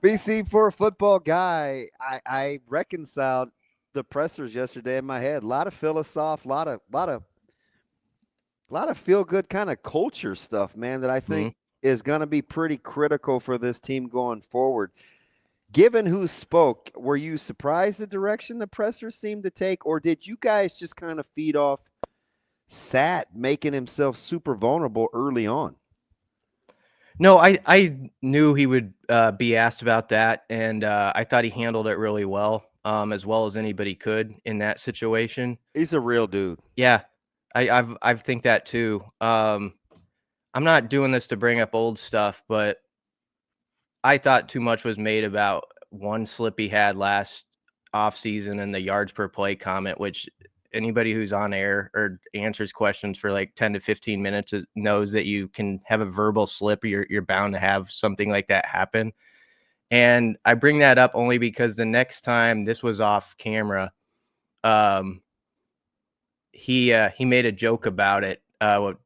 BC, for a football guy, I reconciled the pressers yesterday in my head. A lot of philosoph, lot of feel good kind of culture stuff, man, that I think Mhm. is going to be pretty critical for this team going forward. Given who spoke, were you surprised the direction the pressers seemed to take, or did you guys just kind of feed off Sat making himself super vulnerable early on? No, I knew he would be asked about that, and I thought he handled it really as well as anybody could in that situation. He's a real dude. Yeah, I think that too. I'm not doing this to bring up old stuff, but I thought too much was made about one slip he had last offseason and the yards per play comment, which anybody who's on air or answers questions for like 10 to 15 minutes knows that you can have a verbal slip. You're bound to have something like that happen. And I bring that up only because the next time this was off camera, um, he made a joke about it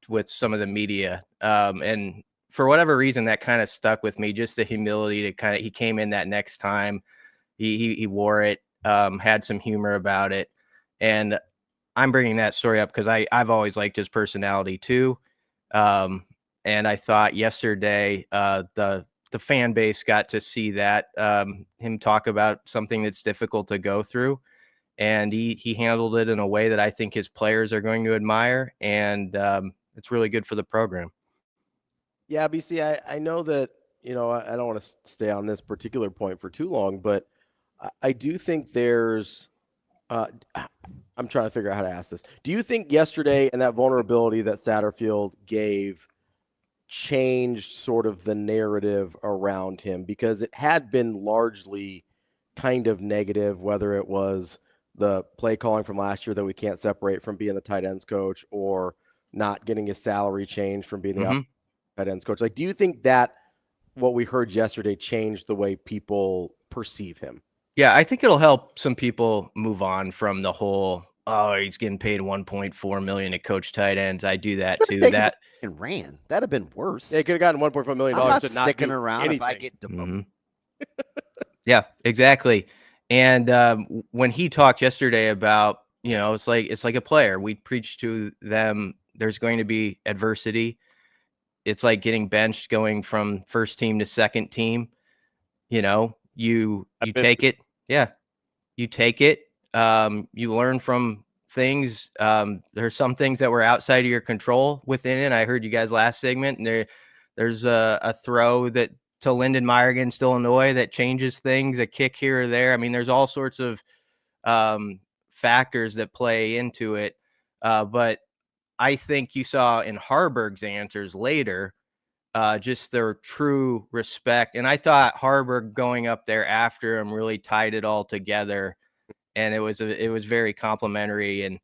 with some of the media, and for whatever reason that kind of stuck with me. Just the humility to kind of he came in that next time, he wore it, had some humor about it, and I'm bringing that story up because I've always liked his personality too, um, and I thought yesterday the fan base got to see that him talk about something that's difficult to go through, and he handled it in a way that I think his players are going to admire, and it's really good for the program. Yeah, BC, I know that, I don't want to stay on this particular point for too long, but I do think there's, uh, I'm trying to figure out how to ask this. Do you think yesterday and that vulnerability that Satterfield gave changed sort of the narrative around him? Because it had been largely kind of negative, whether it was the play calling from last year that we can't separate from being the tight ends coach, or not getting his salary changed from being the Hmm. tight ends coach. Like, do you think that what we heard yesterday changed the way people perceive him? Yeah, I think it'll help some people move on from the whole, oh, he's getting paid 1.4 million to coach tight ends. I do that Should have too. taken the That and ran. That'd have been Yeah, he worse. could have gotten $1.5 million I'm not to not sticking do around if I anything. get demoted. Mhm. Yeah, exactly. And when he talked yesterday about, it's like a player. We preach to them. There's going to be adversity. It's like getting benched, going from first team to second team. You I've been take it. Yeah, you take it. You learn from things. There's some things that were outside of your control within it. I heard you guys last segment, and there's a throw that to Lyndon Meyer against Illinois that changes things, a kick here or there. I mean, there's all sorts of factors that play into it. But I think you saw in Haarberg's answers later just their true respect. And I thought Haarberg going up there after him really tied it all together, and it was very complimentary. And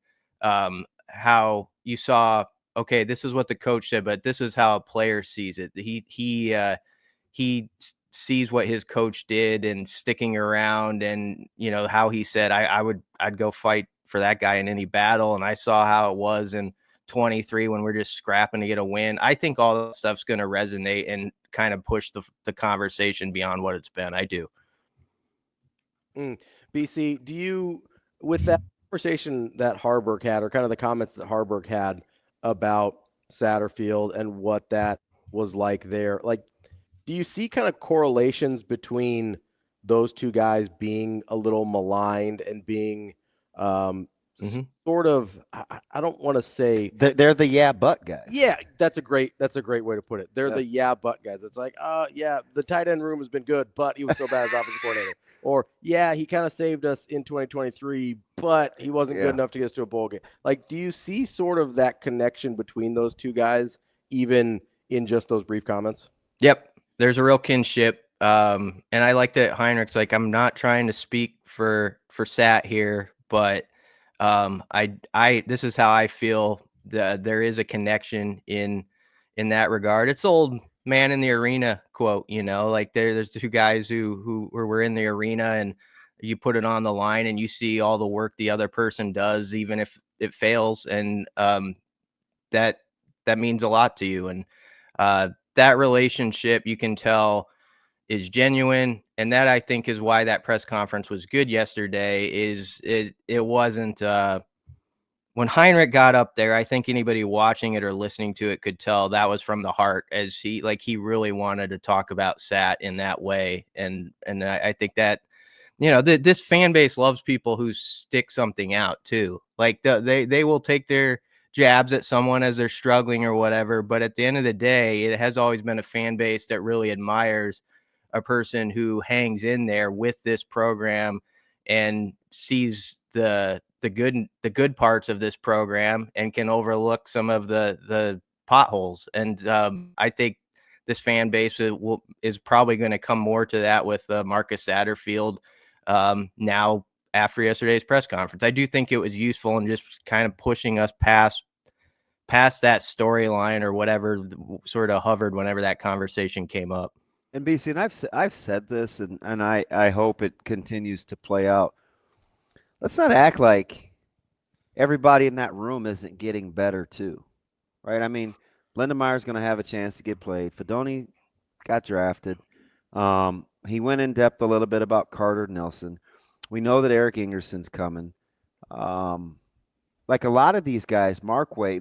how you saw, okay, this is what the coach said, but this is how a player sees it. He sees what his coach did and sticking around, and how he said, I'd go fight for that guy in any battle, and I saw how it was in 23 when we're just scrapping to get a win. I think all that stuff's going to resonate and kind of push the conversation beyond what it's been. I do. BC, do you, with that conversation that Harburg had, or kind of the comments that Harburg had about Satterfield and what that was like there, like, do you see kind of correlations between those two guys being a little maligned and being um, Hmm. sort of, I don't want to say, They're the yeah but guys. yeah, that's a great way to put it. They're Yeah. the yeah but guys. It's like, yeah, the tight end room has been good, but he was so bad as offensive coordinator. Or yeah, he kind of saved us in 2023, but he wasn't good Yeah. enough to get us to a bowl game. Like, do you see sort of that connection between those two guys, even in just those brief comments? Yep, there's a real kinship, and I like that Heinrich's like, I'm not trying to speak for Sat here, but I this is how I feel. There is a connection in that regard. It's old man in the arena quote, like there's two guys who were in the arena, and you put it on the line, and you see all the work the other person does, even if it fails, and that that means a lot to you. And that relationship, you can tell, is genuine, And that, I think, is why that press conference was good yesterday. Is it wasn't when Heinrich got up there, I think anybody watching it or listening to it could tell that was from the heart, as he really wanted to talk about Sat in that way. And I think that, this fan base loves people who stick something out too. Like they will take their jabs at someone as they're struggling or whatever. But at the end of the day, it has always been a fan base that really admires a person who hangs in there with this program and sees the good parts of this program and can overlook some of the potholes. And I think this fan base is probably going to come more to that with Marcus Satterfield now after yesterday's press conference. I do think it was useful in just kind of pushing us past that storyline or whatever sort of hovered whenever that conversation came up. And BC, and I've said this, and I hope it continues to play out. Let's not act like everybody in that room isn't getting better too, right? I mean, Lindemeyer's going to have a chance to get played. Fedoni got drafted. He went in depth a little bit about Carter Nelson. We know that Eric Ingerson's coming. Like a lot of these guys, Mark Way,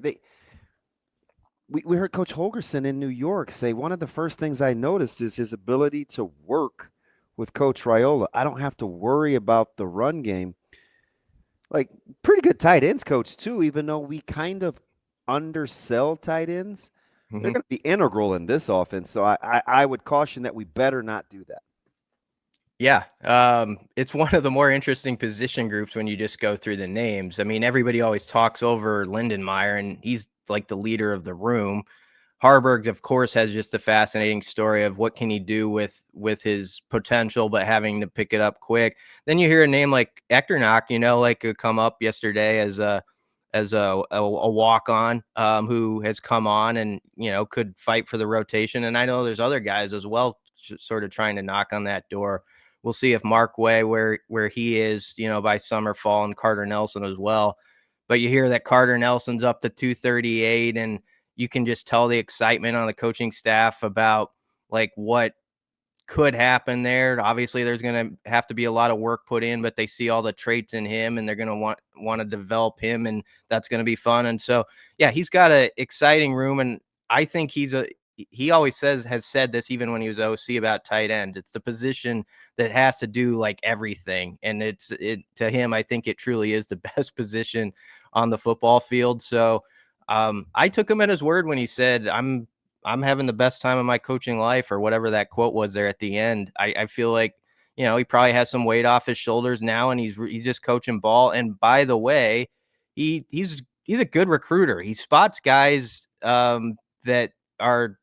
we heard Coach Holgerson in New York say one of the first things I noticed is his ability to work with Coach Raiola. I don't have to worry about the run game. Like, pretty good tight ends coach too, even though we kind of undersell tight ends. Mm-hmm. They're going to be integral in this offense. So I would caution that we better not do that. Yeah, it's one of the more interesting position groups when you just go through the names. I mean, everybody always talks over Lindenmeyer, and he's like the leader of the room. Haarberg, of course, has just a fascinating story of what can he do with his potential, but having to pick it up quick. Then you hear a name like Echternock, come up yesterday as a walk-on who has come on and, could fight for the rotation. And I know there's other guys as well sort of trying to knock on that door. We'll see if Mark Way, where he is, by summer, fall, and Carter Nelson as well. But you hear that Carter Nelson's up to 238, and you can just tell the excitement on the coaching staff about like what could happen there. Obviously, there's going to have to be a lot of work put in, but they see all the traits in him, and they're going to want to develop him, and that's going to be fun. And so, yeah, he's got an exciting room, and I think he always has said this even when he was OC about tight ends. It's the position that has to do like everything. And to him, I think it truly is the best position on the football field. So I took him at his word when he said, I'm having the best time of my coaching life, or whatever that quote was there at the end. I feel like, he probably has some weight off his shoulders now, and he's just coaching ball. And by the way, he's a good recruiter. He spots guys that are,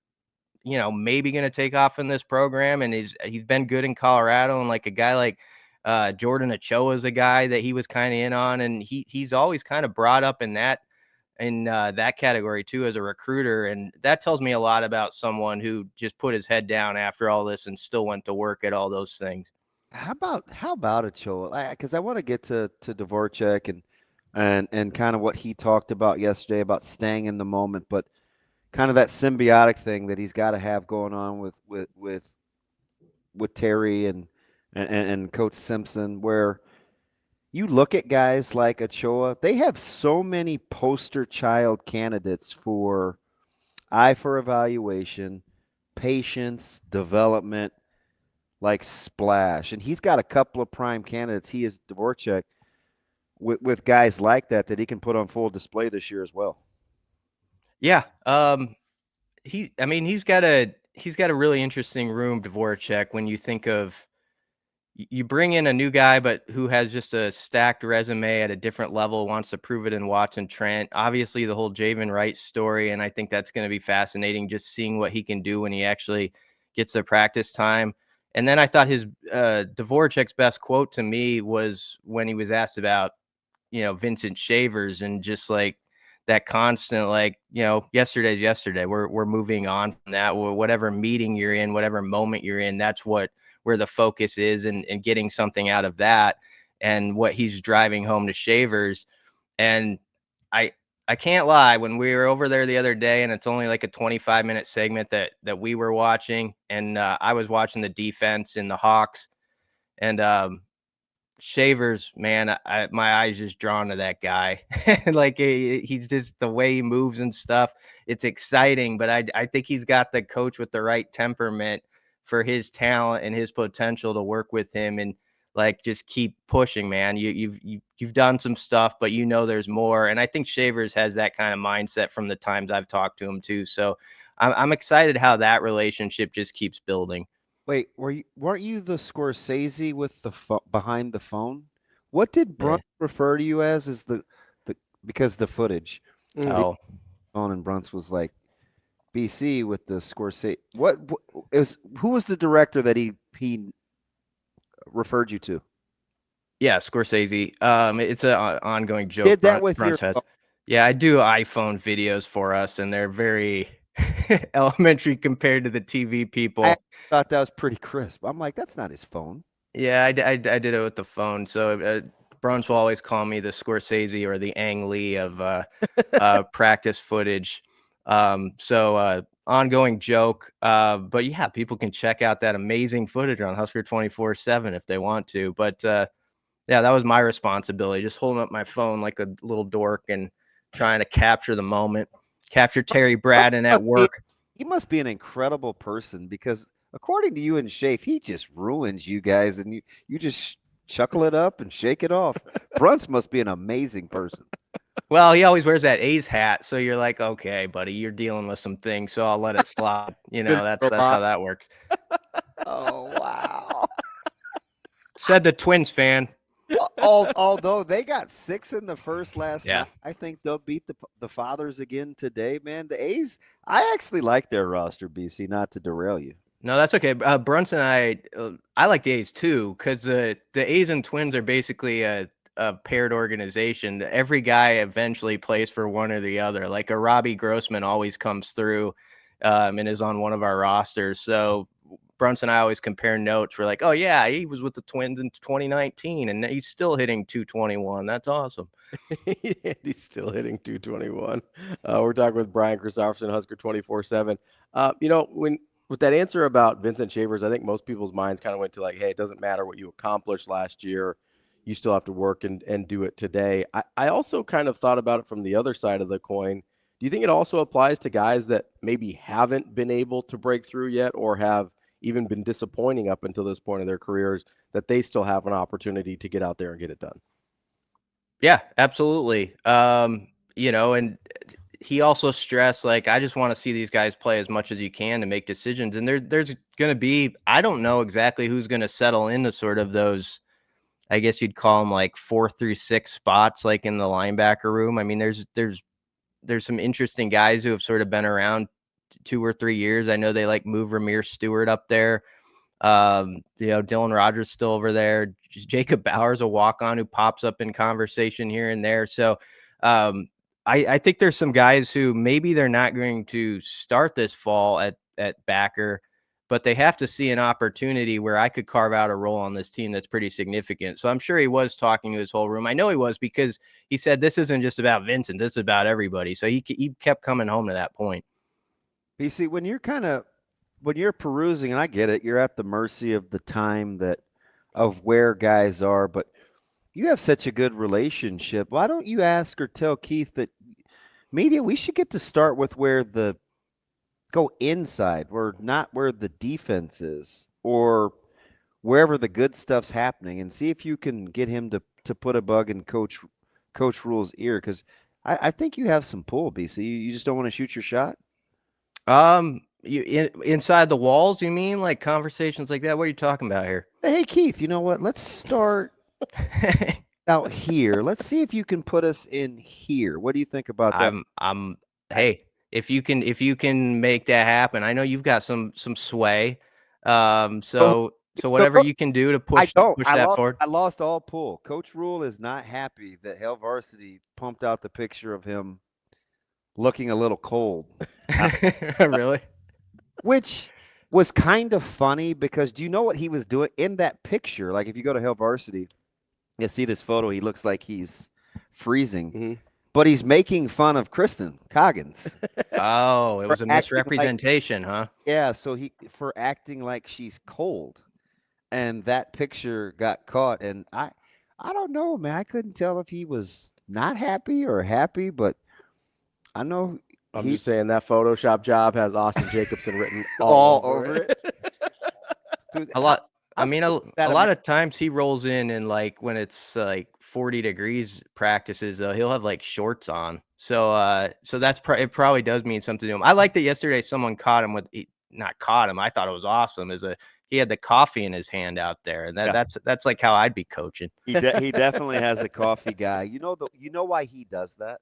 maybe going to take off in this program. And he's been good in Colorado. And like a guy like Jordan Ochoa is a guy that he was kind of in on. And he's always kind of brought up in that category too, as a recruiter. And that tells me a lot about someone who just put his head down after all this and still went to work at all those things. How about Ochoa? Because I want to get to Dvorak and kind of what he talked about yesterday about staying in the moment, but kind of that symbiotic thing that he's got to have going on with Terry and Coach Simpson, where you look at guys like Ochoa, they have so many poster child candidates for eye for evaluation, patience, development, like splash. And he's got a couple of prime candidates. He is Dvorak with guys like that he can put on full display this year as well. Yeah. He's got a really interesting room, Dvorak, when you think of, you bring in a new guy, but who has just a stacked resume at a different level, wants to prove it in Watson Trent. Obviously the whole Javen Wright story. And I think that's going to be fascinating, just seeing what he can do when he actually gets the practice time. And then I thought his Dvorak's best quote to me was when he was asked about, Vincent Shavers, and just like that constant, like, yesterday's yesterday. We're moving on from that. Whatever meeting you're in, whatever moment you're in, that's where the focus is, and getting something out of that, and what he's driving home to Shavers. And I can't lie. When we were over there the other day, and it's only like a 25-minute segment that we were watching, and I was watching the defense in the Hawks, and Shavers, man, my eyes just drawn to that guy. Like he's just the way he moves and stuff. It's exciting, but I think he's got the coach with the right temperament for his talent and his potential to work with him and like just keep pushing, man. You've done some stuff, but there's more. And I think Shavers has that kind of mindset from the times I've talked to him too. So I'm excited how that relationship just keeps building. Wait, weren't you the Scorsese with the behind the phone? What did Brunt refer to you as? Is the because the footage? Oh, phone and Brunt's was like BC with the Scorsese. Who was the director that he referred you to? yeah, Scorsese. It's an ongoing joke. Did that with Brunt's your has. Yeah, I do iPhone videos for us, and they're very elementary compared to the TV people. I thought that was pretty crisp. I'm like, that's not his phone. Yeah, I did it with the phone. So Bruns will always call me the Scorsese or the Ang Lee of practice footage. Ongoing joke. But yeah, people can check out that amazing footage on Husker247 if they want to. But yeah, that was my responsibility, just holding up my phone like a little dork and trying to capture the moment, capture Terry Braden at work. He must be an incredible person because according to you and Shafe, he just ruins you guys and you just chuckle it up and shake it off. Bruns must be an amazing person. Well, he always wears that A's hat, so you're like, okay, buddy, you're dealing with some things, so I'll let it slide. That's how that works. Oh, wow. Said the Twins fan. Although they got 6 in the first last Yeah. night, I think they'll beat the Fathers again today, man. The A's, I actually like their roster, BC, not to derail you. No, that's okay. Brunson and I like the A's too, because the A's and Twins are basically a paired organization. Every guy eventually plays for one or the other. Like a Ravi Grossman always comes through and is on one of our rosters. So Brunson and I always compare notes. We're like, oh, yeah, he was with the Twins in 2019, and he's still hitting 221. That's awesome. He's still hitting 221. We're talking with Brian Christopherson, Husker247. With that answer about Vincent Shavers, I think most people's minds kind of went to like, hey, it doesn't matter what you accomplished last year. You still have to work and do it today. I also kind of thought about it from the other side of the coin. Do you think it also applies to guys that maybe haven't been able to break through yet or have even been disappointing up until this point in their careers, that they still have an opportunity to get out there and get it done? Yeah, absolutely. And he also stressed, like, I just want to see these guys play as much as you can to make decisions. And there's going to be, I don't know exactly who's going to settle into sort of those, I guess you'd call them like 4 through 6 spots, like in the linebacker room. I mean, there's some interesting guys who have sort of been around 2 or 3 years. I know they like move Ramir Stewart up there. Dylan Rogers still over there. Jacob Bauer's a walk-on who pops up in conversation here and there. So I think there's some guys who maybe they're not going to start this fall at backer, but they have to see an opportunity where I could carve out a role on this team that's pretty significant. So I'm sure he was talking to his whole room. I know he was, because he said this isn't just about Vincent, this is about everybody. So he kept coming home to that point. BC, when you're perusing, and I get it, you're at the mercy of the time of where guys are, but you have such a good relationship. Why don't you ask or tell Keith that media, we should get to start with go inside, or not where the defense is, or wherever the good stuff's happening, and see if you can get him to put a bug in Coach Rule's ear, because I think you have some pull, BC. You just don't want to shoot your shot? Inside the walls, you mean, like conversations like that? What are you talking about here? Hey, Keith, you know what? Let's start out here. Let's see if you can put us in here. What do you think about that? Hey, if you can make that happen, I know you've got some sway. So whatever you can do to push that forward. I lost all pull. Coach Rule is not happy that Hell Varsity pumped out the picture of him looking a little cold. Really? Which was kind of funny, because do you know what he was doing in that picture? Like, if you go to Hell Varsity, you see this photo, he looks like he's freezing. Mm-hmm. but he's making fun of Kristen Coggins. Oh, it was a acting like- misrepresentation, huh? Yeah, so for acting like she's cold, and that picture got caught, and I don't know, man. I couldn't tell if he was not happy or happy, but I know I'm just saying that Photoshop job has Austin Jacobson written all all over it. Dude, A lot. how I mean, a stupid that lot of times he rolls in and like when it's like 40 degrees practices, he'll have like shorts on. So, so that's it. Probably does mean something to him. I liked that yesterday. Someone caught him with not caught him. I thought it was awesome. He had the coffee in his hand out there, and that's like how I'd be coaching. he definitely has a coffee guy. You know why he does that,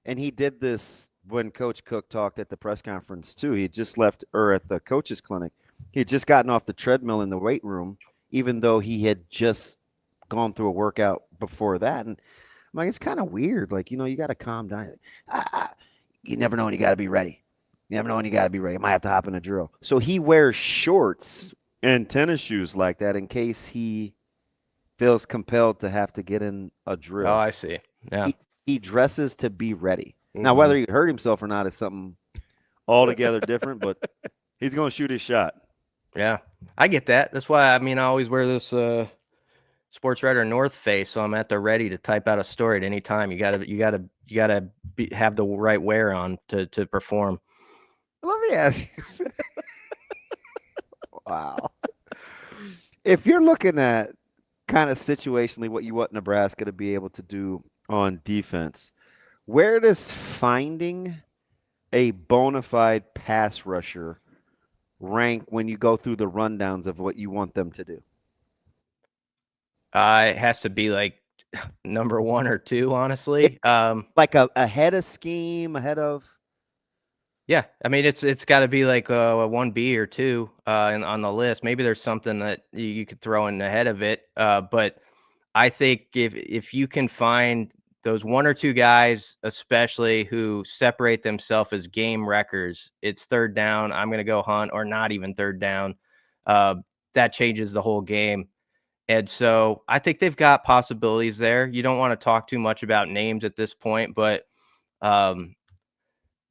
and he did this when Coach Cook talked at the press conference too. He had just left, or at the coaches clinic. He had just gotten off the treadmill in the weight room, even though he had just gone through a workout before that. And I'm like, it's kind of weird. Like, you got to calm down. You never know when you got to be ready. You never know when you got to be ready. I might have to hop in a drill. So he wears shorts and tennis shoes like that in case he feels compelled to have to get in a drill. Oh, I see. Yeah. He dresses to be ready. Now, whether he hurt himself or not is something altogether different, but he's going to shoot his shot. Yeah, I get that. That's why, I mean, I always wear this Sports Writer North face, so I'm at the ready to type out a story at any time. You gotta have the right wear on to perform. Let me ask you. Wow. If you're looking at kind of situationally what you want Nebraska to be able to do on defense, where does finding a bona fide pass rusher rank when you go through the rundowns of what you want them to do? It has to be like number 1 or 2, honestly. Like ahead of scheme, ahead of. Yeah, I mean it's got to be like a 1B or 2 on the list. Maybe there's something that you could throw in ahead of it. But I think if you can find those 1 or 2 guys, especially who separate themselves as game wreckers, it's third down, I'm going to go hunt, or not even third down. That changes the whole game. And so I think they've got possibilities there. You don't want to talk too much about names at this point, but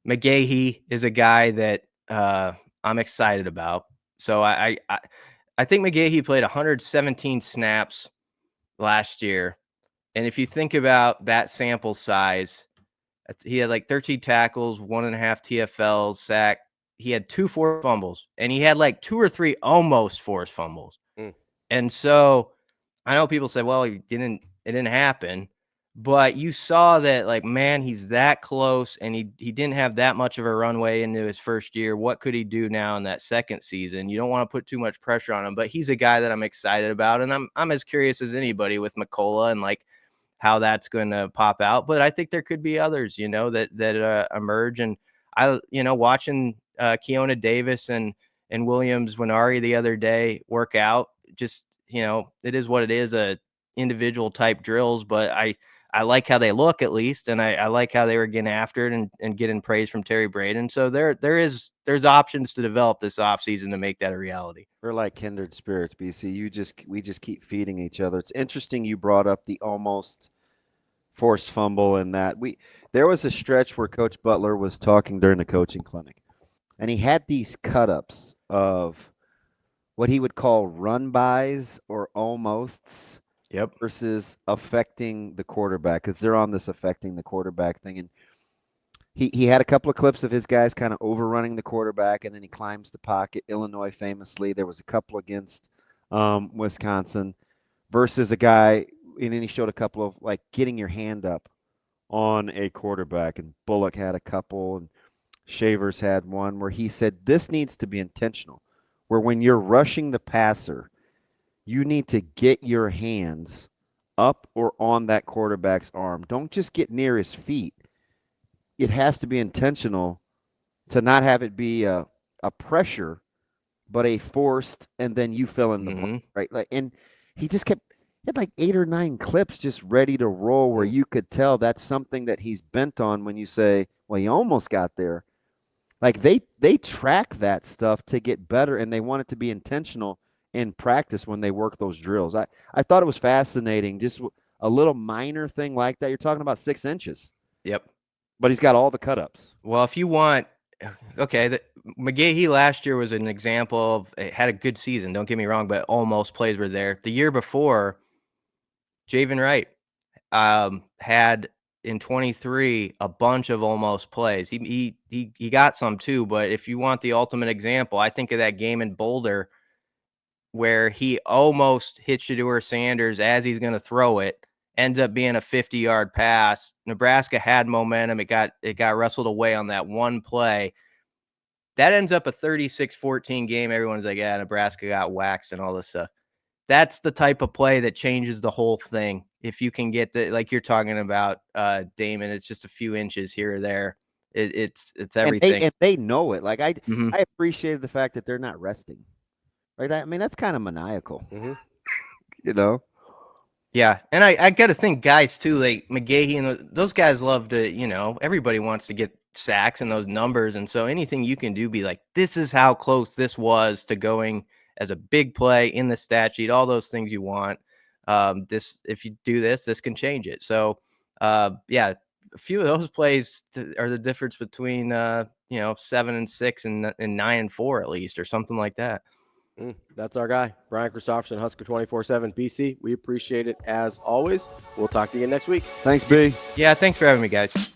McGahee is a guy that I'm excited about. So I think McGahee played 117 snaps last year. And if you think about that sample size, he had like 13 tackles, 1.5 TFLs, sack. He had 2 forced fumbles, and he had like 2 or 3 almost forced fumbles. And so I know people say, well, it didn't happen, but you saw that, like, man, he's that close, and he didn't have that much of a runway into his first year. What could he do now in that second season? You don't want to put too much pressure on him, but he's a guy that I'm excited about, and I'm as curious as anybody with McCullough and like how that's going to pop out. But I think there could be others, that emerge. And watching Keona Davis and Williams Winnari the other day work out, just, it is what it is, individual type drills, but I like how they look, at least, and I like how they were getting after it and getting praise from Terry Braden. So there's options to develop this offseason to make that a reality. We're like kindred spirits, BC. We just keep feeding each other. It's interesting you brought up the almost forced fumble, and that there was a stretch where Coach Butler was talking during the coaching clinic, and he had these cut-ups of what he would call run-bys or almosts. Yep. Versus affecting the quarterback, because they're on this affecting the quarterback thing. And he had a couple of clips of his guys kind of overrunning the quarterback, and then he climbs the pocket. Illinois famously, there was a couple against Wisconsin versus a guy, and then he showed a couple of like getting your hand up on a quarterback, and Bullock had a couple, and Shavers had one where he said this needs to be intentional, where when you're rushing the passer, you need to get your hands up or on that quarterback's arm. Don't just get near his feet. It has to be intentional to not have it be a pressure, but a forced, and then you fill in the blank, right? Like, and he had like 8 or 9 clips just ready to roll where you could tell that's something that he's bent on when you say, well, he almost got there. Like they track that stuff to get better, and they want it to be intentional in practice when they work those drills. I thought it was fascinating, just a little minor thing like that. You're talking about 6 inches. Yep. but he's got all the cut-ups. Well, if you want, okay, McGahee last year was an example of had a good season. Don't get me wrong, but almost plays were there. The year before, Javen Wright had in 23 a bunch of almost plays. He got some too, but if you want the ultimate example, I think of that game in Boulder where he almost hit Shedeur Sanders as he's going to throw it. Ends up being a 50-yard pass. Nebraska had momentum. It got wrestled away on that one play. That ends up a 36-14 game. Everyone's like, yeah, Nebraska got waxed and all this stuff. That's the type of play that changes the whole thing. If you can get the, like you're talking about, Damon, it's just a few inches here or there. It's everything. And they know it. Like I Mhm. appreciated the fact that they're not resting. Right? I mean, that's kind of maniacal. Mm-hmm. You know? Yeah, and I got to think guys too, like McGahee and those guys love to, everybody wants to get sacks and those numbers, and so anything you can do, be like, this is how close this was to going as a big play in the stat sheet, all those things you want. If you do this can change it. So, yeah, a few of those plays are the difference between 7-6 and 9-4 at least, or something like that. That's our guy, Brian Christopherson, Husker247. BC, we appreciate it as always. We'll talk to you next week. Thanks, B. Yeah, thanks for having me, guys.